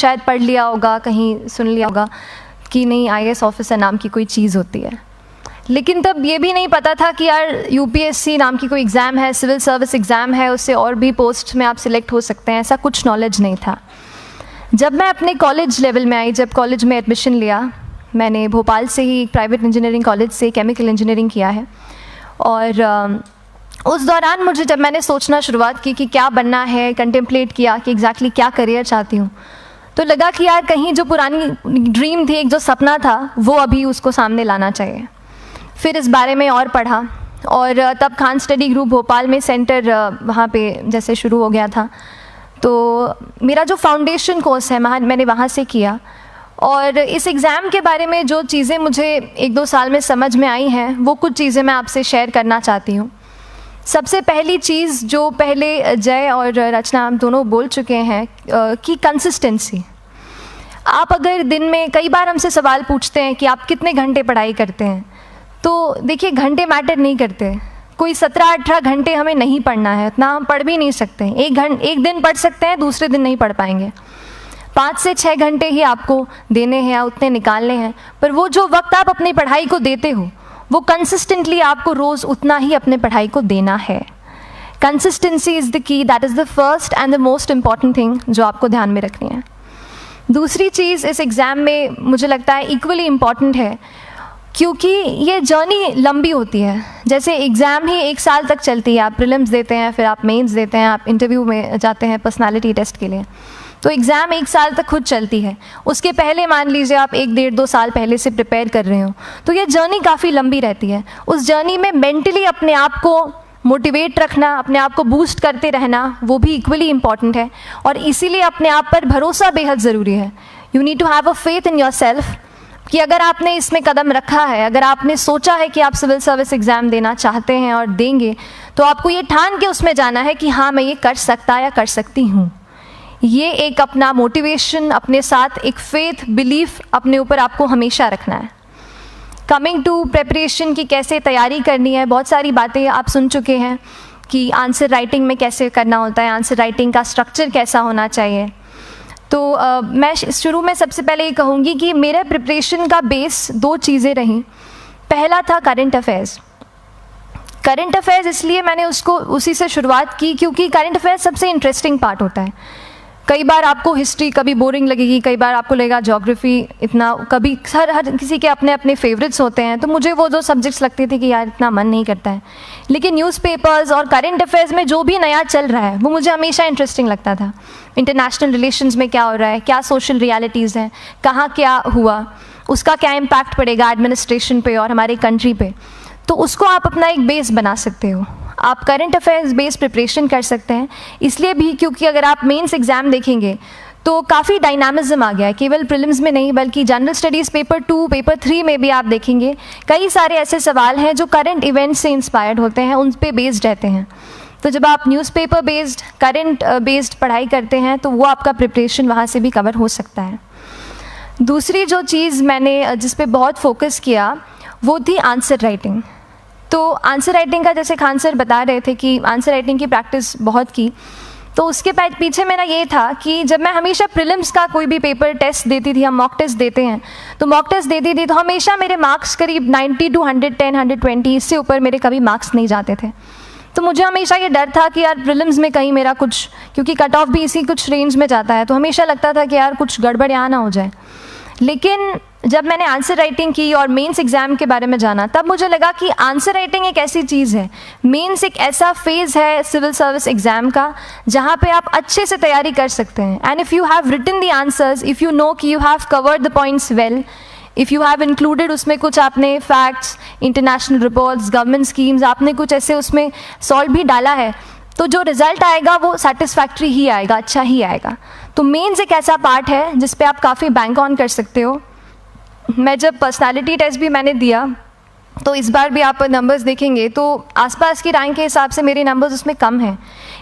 शायद पढ़ लिया होगा, कहीं सुन लिया होगा कि नहीं IAS ऑफिसर नाम की कोई चीज़ होती है, लेकिन तब ये भी नहीं पता था कि यार UPSC नाम की कोई एग्ज़ाम है, सिविल सर्विस एग्ज़ाम है, उससे और भी पोस्ट में आप सिलेक्ट हो सकते हैं, ऐसा कुछ नॉलेज नहीं था। जब मैं अपने कॉलेज लेवल में आई, जब कॉलेज में एडमिशन लिया, मैंने भोपाल से ही प्राइवेट इंजीनियरिंग कॉलेज से केमिकल इंजीनियरिंग किया है, और उस दौरान मुझे जब मैंने सोचना शुरुआत की कि क्या बनना है, कंटेम्पलेट किया कि एग्जैक्टली क्या करियर चाहती हूँ, तो लगा कि यार कहीं जो पुरानी ड्रीम थी, एक जो सपना था, वो अभी उसको सामने लाना चाहिए। फिर इस बारे में और पढ़ा, और तब खान स्टडी ग्रुप भोपाल में सेंटर वहाँ पे जैसे शुरू हो गया था, तो मेरा जो फाउंडेशन कोर्स है मैंने वहाँ से किया। और इस एग्ज़ाम के बारे में जो चीज़ें मुझे 1-2 साल में समझ में आई हैं, वो कुछ चीज़ें मैं आपसे शेयर करना चाहती हूँ। सबसे पहली चीज़ जो पहले जय और रचना हम दोनों बोल चुके हैं कि कंसिस्टेंसी। आप अगर दिन में, कई बार हमसे सवाल पूछते हैं कि आप कितने घंटे पढ़ाई करते हैं, तो देखिए घंटे मैटर नहीं करते। कोई 17-18 घंटे हमें नहीं पढ़ना है, इतना हम पढ़ भी नहीं सकते। एक दिन पढ़ सकते हैं, दूसरे दिन नहीं पढ़ पाएंगे। 5 से 6 घंटे ही आपको देने हैं या उतने निकालने हैं, पर वो जो वक्त आप अपनी पढ़ाई को देते हो, वो कंसिस्टेंटली आपको रोज़ उतना ही अपने पढ़ाई को देना है। Consistency is the key, that is the first and the most important thing जो आपको ध्यान में रखनी है। दूसरी चीज़ इस एग्ज़ाम में मुझे लगता है इक्वली इम्पॉर्टेंट है, क्योंकि ये जर्नी लंबी होती है। जैसे एग्ज़ाम ही 1 साल तक चलती है, आप प्रीलिम्स देते हैं, फिर आप मेंस देते हैं, आप इंटरव्यू में जाते हैं पर्सनालिटी टेस्ट के लिए, तो एग्ज़ाम 1 साल तक खुद चलती है। उसके पहले मान लीजिए आप 1-1.5-2 साल पहले से प्रिपेयर कर रहे हो, तो ये जर्नी काफ़ी लंबी रहती है। उस जर्नी में मेंटली अपने आप को मोटिवेट रखना, अपने आप को बूस्ट करते रहना, वो भी इक्वली इम्पॉर्टेंट है, और इसीलिए अपने आप पर भरोसा बेहद ज़रूरी है। You need to have a faith in yourself कि अगर आपने इसमें कदम रखा है, अगर आपने सोचा है कि आप सिविल सर्विस एग्ज़ाम देना चाहते हैं और देंगे, तो आपको ये ठान के उसमें जाना है कि हाँ मैं ये कर सकता या कर सकती हूँ। ये एक अपना मोटिवेशन, अपने साथ एक फेथ, बिलीफ अपने ऊपर आपको हमेशा रखना है। कमिंग टू प्रेपरेशन की कैसे तैयारी करनी है, बहुत सारी बातें आप सुन चुके हैं कि आंसर राइटिंग में कैसे करना होता है, आंसर राइटिंग का स्ट्रक्चर कैसा होना चाहिए। तो मैं शुरू में सबसे पहले ये कहूँगी कि मेरे प्रिपरेशन का बेस 2 चीज़ें रहीं। पहला था करंट अफेयर्स। करंट अफेयर्स इसलिए मैंने उसी से शुरुआत की क्योंकि करंट अफेयर्स सबसे इंटरेस्टिंग पार्ट होता है। कई बार आपको हिस्ट्री कभी बोरिंग लगेगी, कई बार आपको लगेगा ज्योग्राफी इतना, कभी हर किसी के अपने अपने फेवरेट्स होते हैं। तो मुझे वो 2 सब्जेक्ट्स लगते थे कि यार इतना मन नहीं करता है, लेकिन न्यूज़पेपर्स और करंट अफेयर्स में जो भी नया चल रहा है वो मुझे हमेशा इंटरेस्टिंग लगता था। इंटरनेशनल रिलेशंस में क्या हो रहा है, क्या सोशल रियलिटीज़ हैं, कहाँ क्या हुआ, उसका क्या इम्पैक्ट पड़ेगा एडमिनिस्ट्रेशन पे और हमारे कंट्री पे, तो उसको आप अपना एक बेस बना सकते हो। आप करंट अफेयर्स बेस्ड प्रिपरेशन कर सकते हैं, इसलिए भी क्योंकि अगर आप मेंस एग्ज़ाम देखेंगे तो काफ़ी डायनामिज्म आ गया है, केवल प्रीलिम्स में नहीं बल्कि जनरल स्टडीज़ पेपर 2, पेपर 3 में भी आप देखेंगे कई सारे ऐसे सवाल हैं जो करंट इवेंट्स से इंस्पायर्ड होते हैं, उन पे बेस्ड रहते हैं। तो जब आप न्यूज़पेपर बेस्ड, करंट बेस्ड पढ़ाई करते हैं तो वो आपका प्रिपरेशन वहाँ से भी कवर हो सकता है। दूसरी जो चीज़ मैंने जिस पे बहुत फोकस किया वो थी आंसर राइटिंग। तो आंसर राइटिंग का जैसे खान सर बता रहे थे कि आंसर राइटिंग की प्रैक्टिस बहुत की, तो उसके पीछे मेरा ये था कि जब मैं हमेशा प्रीलिम्स का कोई भी पेपर टेस्ट देती थी, हम मॉक टेस्ट देते हैं, तो मॉक टेस्ट देती थी तो हमेशा मेरे मार्क्स करीब 90 to 110, 120, इससे ऊपर मेरे कभी मार्क्स नहीं जाते थे। तो मुझे हमेशा ये डर था कि यार प्रीलिम्स में कहीं मेरा कुछ, क्योंकि कट ऑफ भी इसी कुछ रेंज में जाता है, तो हमेशा लगता था कि यार कुछ गड़बड़ यहाँ ना हो जाए। लेकिन जब मैंने आंसर राइटिंग की और मेंस एग्ज़ाम के बारे में जाना, तब मुझे लगा कि आंसर राइटिंग एक ऐसी चीज़ है, मेंस एक ऐसा फेज़ है सिविल सर्विस एग्ज़ाम का जहाँ पे आप अच्छे से तैयारी कर सकते हैं। And if you have written the answers, if you know कि you have covered the points well, if you have included उसमें कुछ आपने facts, international reports, government schemes, आपने कुछ ऐसे उसमें सॉल्व भी डाला है, तो जो रिज़ल्ट आएगा वो सेटिस्फैक्ट्री ही आएगा, अच्छा ही आएगा। तो मेंस एक ऐसा पार्ट है जिस पे आप काफ़ी बैंक ऑन कर सकते हो। मैं जब पर्सनालिटी टेस्ट भी मैंने दिया, तो इस बार भी आप नंबर्स देखेंगे तो आसपास की रैंक के हिसाब से मेरे नंबर्स उसमें कम हैं,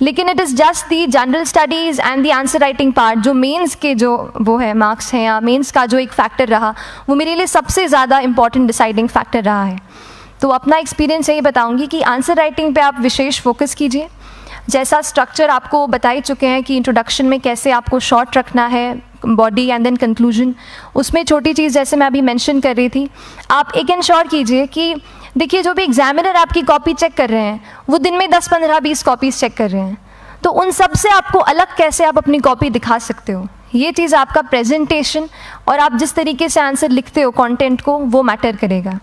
लेकिन it is just the general studies and the answer writing part, जो मेंस के जो वो है मार्क्स हैं या मेंस का जो एक फैक्टर रहा, वो मेरे लिए सबसे ज़्यादा इंपॉर्टेंट डिसाइडिंग फैक्टर रहा है। तो अपना एक्सपीरियंस यही बताऊंगी कि आंसर राइटिंग पे आप विशेष फोकस कीजिए। जैसा स्ट्रक्चर आपको बता ही चुके हैं कि इंट्रोडक्शन में कैसे आपको शॉर्ट रखना है, बॉडी एंड देन कंक्लूजन, उसमें छोटी चीज़ जैसे मैं अभी मेंशन कर रही थी, आप एक इंश्योर कीजिए कि देखिए जो भी एग्जामिनर आपकी कॉपी चेक कर रहे हैं वो दिन में 10, 15, 20 कॉपीज़ चेक कर रहे हैं, तो उन सब से आपको अलग कैसे आप अपनी कॉपी दिखा सकते हो, ये चीज़ आपका प्रेजेंटेशन और आप जिस तरीके से आंसर लिखते हो कंटेंट को, वो मैटर करेगा।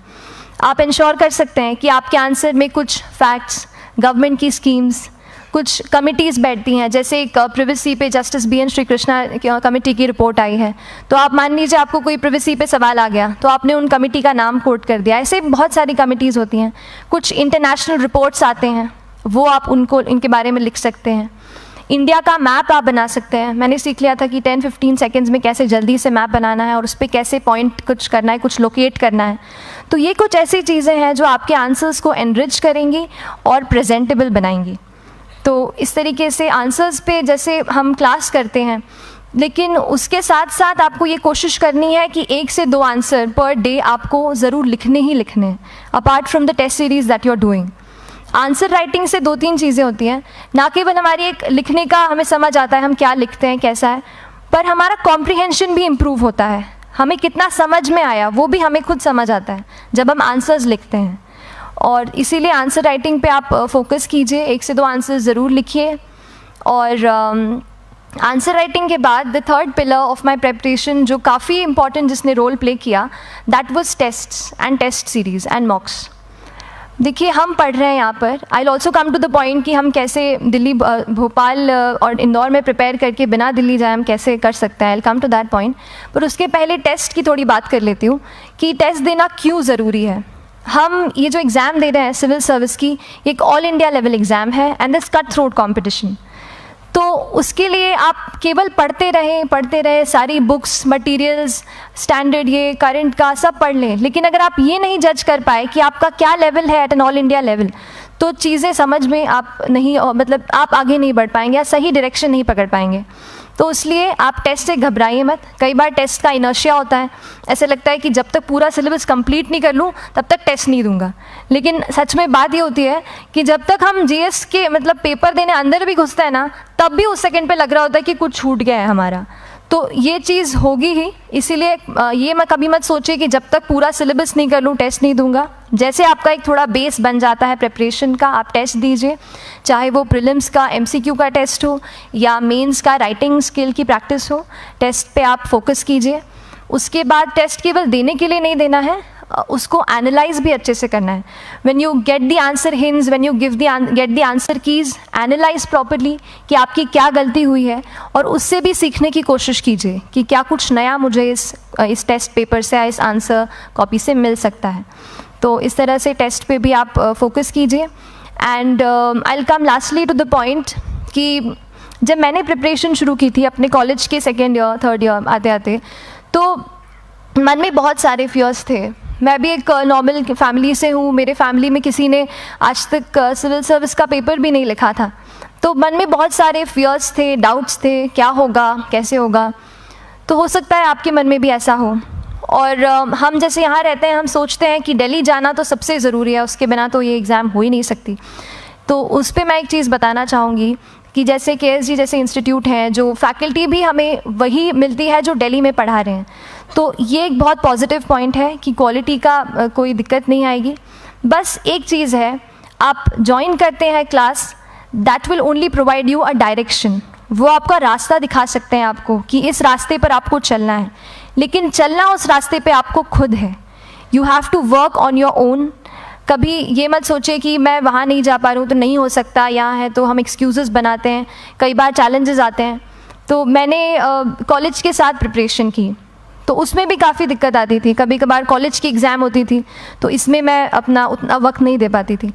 आप इंश्योर कर सकते हैं कि आपके आंसर में कुछ फैक्ट्स, गवर्नमेंट की स्कीम्स, कुछ कमिटीज़ बैठती हैं, जैसे एक प्रिवेसी पे जस्टिस BN श्रीकृष्णा कमेटी की रिपोर्ट आई है, तो आप मान लीजिए आपको कोई प्रिवेसी पे सवाल आ गया तो आपने उन कमेटी का नाम कोट कर दिया। ऐसे बहुत सारी कमिटीज़ होती हैं। कुछ इंटरनेशनल रिपोर्ट्स आते हैं, वो आप उनको इनके बारे में लिख सकते हैं। इंडिया का मैप आप बना सकते हैं। मैंने सीख लिया था कि 10-15 सेकेंड्स में कैसे जल्दी से मैप बनाना है और उस पर कैसे पॉइंट कुछ करना है, कुछ लोकेट करना है। तो ये कुछ ऐसी चीज़ें हैं जो आपके आंसर्स को एनरिच करेंगी और प्रेजेंटेबल बनाएंगी। तो इस तरीके से आंसर्स पे जैसे हम क्लास करते हैं, लेकिन उसके साथ साथ आपको ये कोशिश करनी है कि 1 से 2 आंसर पर डे आपको ज़रूर लिखने ही लिखने हैं, apart from the test series that you are doing. Answer writing से 2-3 चीज़ें होती हैं, ना केवल हमारी एक लिखने का हमें समझ आता है हम क्या लिखते हैं कैसा है, पर हमारा कॉम्प्रिहेंशन भी इम्प्रूव होता है। हमें कितना समझ में आया वो भी हमें खुद समझ आता है जब हम आंसर्स लिखते हैं। और इसीलिए आंसर राइटिंग पे आप फोकस कीजिए, 1 से 2 आंसर ज़रूर लिखिए। और आंसर राइटिंग के बाद the third pillar of my preparation जो काफ़ी इंपॉर्टेंट जिसने रोल प्ले किया, that was tests and test series and mocks. देखिए हम पढ़ रहे हैं यहाँ पर, I will also come to the point कि हम कैसे दिल्ली, भोपाल और इंदौर में प्रिपेयर करके बिना दिल्ली जाए हम कैसे कर सकते हैं, I will come to that point. पर उसके पहले टेस्ट की थोड़ी बात कर लेती हूँ कि टेस्ट देना क्यों ज़रूरी है। हम ये जो एग्ज़ाम दे रहे हैं सिविल सर्विस की, एक ऑल इंडिया लेवल एग्ज़ाम है and this cut throat competition. तो उसके लिए आप केवल पढ़ते रहें, सारी बुक्स, मटेरियल्स, स्टैंडर्ड ये करंट का सब पढ़ लें, लेकिन अगर आप ये नहीं जज कर पाए कि आपका क्या लेवल है at an all India level, तो चीज़ें समझ में आप नहीं, मतलब आप आगे नहीं बढ़ पाएंगे या सही डायरेक्शन नहीं पकड़ पाएंगे। तो इसलिए आप टेस्ट से घबराइए मत। कई बार टेस्ट का इनर्शिया होता है, ऐसे लगता है कि जब तक पूरा सिलेबस कंप्लीट नहीं कर लूँ तब तक टेस्ट नहीं दूंगा, लेकिन सच में बात ये होती है कि जब तक हम GS के मतलब पेपर देने अंदर भी घुसते हैं ना, तब भी उस सेकंड पे लग रहा होता है कि कुछ छूट गया है हमारा। तो ये चीज़ होगी ही, इसीलिए ये मैं कभी मत सोचिए कि जब तक पूरा सिलेबस नहीं कर लूँ टेस्ट नहीं दूंगा। जैसे आपका एक थोड़ा बेस बन जाता है प्रिपरेशन का, आप टेस्ट दीजिए, चाहे वो प्रीलिम्स का MCQ का टेस्ट हो या मेंस का राइटिंग स्किल की प्रैक्टिस हो, टेस्ट पे आप फोकस कीजिए। उसके बाद टेस्ट केवल देने के लिए नहीं देना है, उसको एनालाइज भी अच्छे से करना है। When you get the answer hints, when you get the answer keys, analyse properly कि आपकी क्या गलती हुई है और उससे भी सीखने की कोशिश कीजिए कि क्या कुछ नया मुझे इस टेस्ट पेपर से या इस आंसर कॉपी से मिल सकता है। तो इस तरह से टेस्ट पे भी आप फोकस कीजिए। And I will come lastly to the point कि जब मैंने प्रिपरेशन शुरू की थी अपने कॉलेज के 2nd ईयर 3rd ईयर आते आते, तो मन में बहुत सारे फियर्स थे। मैं भी एक नॉर्मल फैमिली से हूँ, मेरे फैमिली में किसी ने आज तक सिविल सर्विस का पेपर भी नहीं लिखा था, तो मन में बहुत सारे फियर्स थे, डाउट्स थे, क्या होगा, कैसे होगा। तो हो सकता है आपके मन में भी ऐसा हो। और हम जैसे यहाँ रहते हैं, हम सोचते हैं कि दिल्ली जाना तो सबसे ज़रूरी है, उसके बिना तो ये एग्ज़ाम हो ही नहीं सकती। तो उस पर मैं एक चीज़ बताना चाहूँगी कि जैसे KSG जैसे इंस्टीट्यूट हैं, जो फैकल्टी भी हमें वही मिलती है जो दिल्ली में पढ़ा रहे हैं, तो ये एक बहुत पॉजिटिव पॉइंट है कि क्वालिटी का कोई दिक्कत नहीं आएगी। बस एक चीज़ है, आप ज्वाइन करते हैं class, that will only provide you a direction. वो आपका रास्ता दिखा सकते हैं आपको कि इस रास्ते पर आपको चलना है, लेकिन चलना उस रास्ते पे आपको खुद है। You have to work on your own. कभी ये मत सोचे कि मैं वहाँ नहीं जा पा रहा हूँ तो नहीं हो सकता, यहाँ है, तो हम एक्सक्यूज़ेस बनाते हैं। कई बार चैलेंजेस आते हैं। तो मैंने कॉलेज के साथ प्रिपरेशन की, तो उसमें भी काफ़ी दिक्कत आती थी। कभी कभार कॉलेज की एग्ज़ाम होती थी तो इसमें मैं अपना उतना वक्त नहीं दे पाती थी।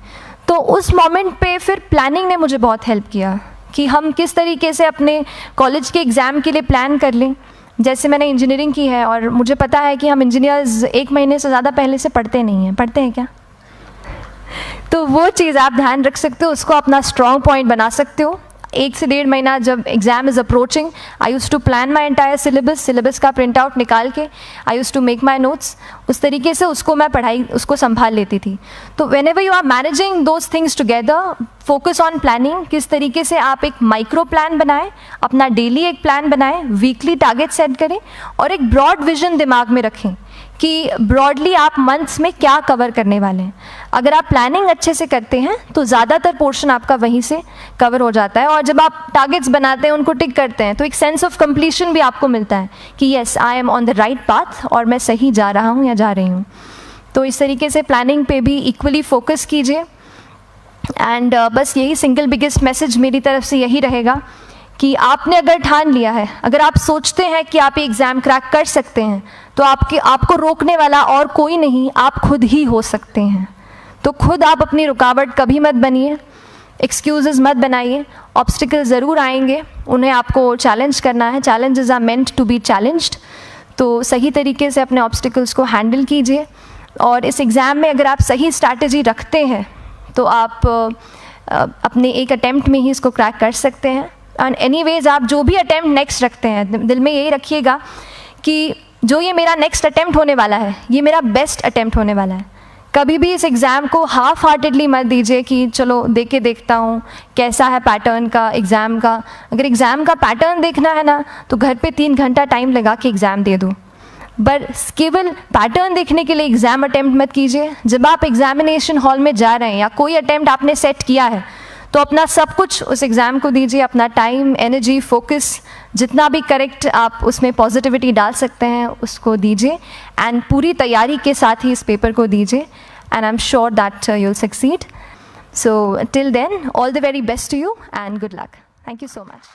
तो उस मोमेंट पे फिर प्लानिंग ने मुझे बहुत हेल्प किया कि हम किस तरीके से अपने कॉलेज के एग्ज़ाम के लिए प्लान कर लें। जैसे मैंने इंजीनियरिंग की है और मुझे पता है कि हम इंजीनियर्स 1 महीने से ज़्यादा पहले से पढ़ते नहीं हैं। पढ़ते हैं क्या? तो वो चीज़ आप ध्यान रख सकते हो, उसको अपना स्ट्रॉन्ग पॉइंट बना सकते हो। 1 से 1.5 महीना जब exam is approaching, I used to plan my entire syllabus का प्रिंट आउट निकाल के I used to make my notes, उस तरीके से उसको मैं उसको संभाल लेती थी। तो whenever you are managing those things together, focus on planning, किस तरीके से आप एक माइक्रो प्लान बनाएं, अपना डेली एक प्लान बनाएं, वीकली टारगेट सेट करें और एक ब्रॉड विजन दिमाग में रखें कि ब्रॉडली आप मंथ्स में क्या कवर करने वाले हैं। अगर आप प्लानिंग अच्छे से करते हैं तो ज़्यादातर पोर्शन आपका वहीं से कवर हो जाता है, और जब आप टारगेट्स बनाते हैं, उनको टिक करते हैं, तो एक सेंस ऑफ कंप्लीशन भी आपको मिलता है कि yes I am on the right path और मैं सही जा रहा हूँ या जा रही हूँ। तो इस तरीके से प्लानिंग पे भी इक्वली फोकस कीजिए। एंड बस यही सिंगल बिगेस्ट मैसेज मेरी तरफ से यही रहेगा कि आपने अगर ठान लिया है, अगर आप सोचते हैं कि आप ये एग्ज़ाम क्रैक कर सकते हैं, तो आपको रोकने वाला और कोई नहीं, आप खुद ही हो सकते हैं। तो खुद आप अपनी रुकावट कभी मत बनिए, एक्सक्यूज़ेस मत बनाइए। ऑब्स्टिकल ज़रूर आएंगे, उन्हें आपको चैलेंज करना है। Challenges are meant to be challenged. तो सही तरीके से अपने ऑब्स्टिकल्स को हैंडल कीजिए, और इस एग्ज़ाम में अगर आप सही स्ट्रैटेजी रखते हैं तो आप अपने एक अटैम्प्ट में ही इसको क्रैक कर सकते हैं। एंड एनीवेज आप जो भी अटैम्प्ट नेक्स्ट रखते हैं, दिल में यही रखिएगा कि जो ये मेरा नेक्स्ट अटैम्प्ट होने वाला है, ये मेरा बेस्ट अटैम्प्ट होने वाला है। कभी भी इस एग्ज़ाम को हाफ हार्टेडली मत दीजिए कि चलो देख के देखता हूँ कैसा है पैटर्न का एग्ज़ाम का। अगर एग्ज़ाम का पैटर्न देखना है ना, तो घर पे 3 घंटा टाइम लगा के एग्ज़ाम दे दो, बस केवल पैटर्न देखने के लिए एग्ज़ाम अटैम्प्ट मत कीजिए। जब आप एग्जामिनेशन हॉल में जा रहे हैं या कोई अटैम्प्ट आपने सेट किया है, तो अपना सब कुछ उस एग्ज़ाम को दीजिए, अपना टाइम, एनर्जी, फोकस, जितना भी करेक्ट आप उसमें पॉजिटिविटी डाल सकते हैं उसको दीजिए, एंड पूरी तैयारी के साथ ही इस पेपर को दीजिए, and I am sure that you will succeed. So till then, all the very best to you and good luck. Thank you so much.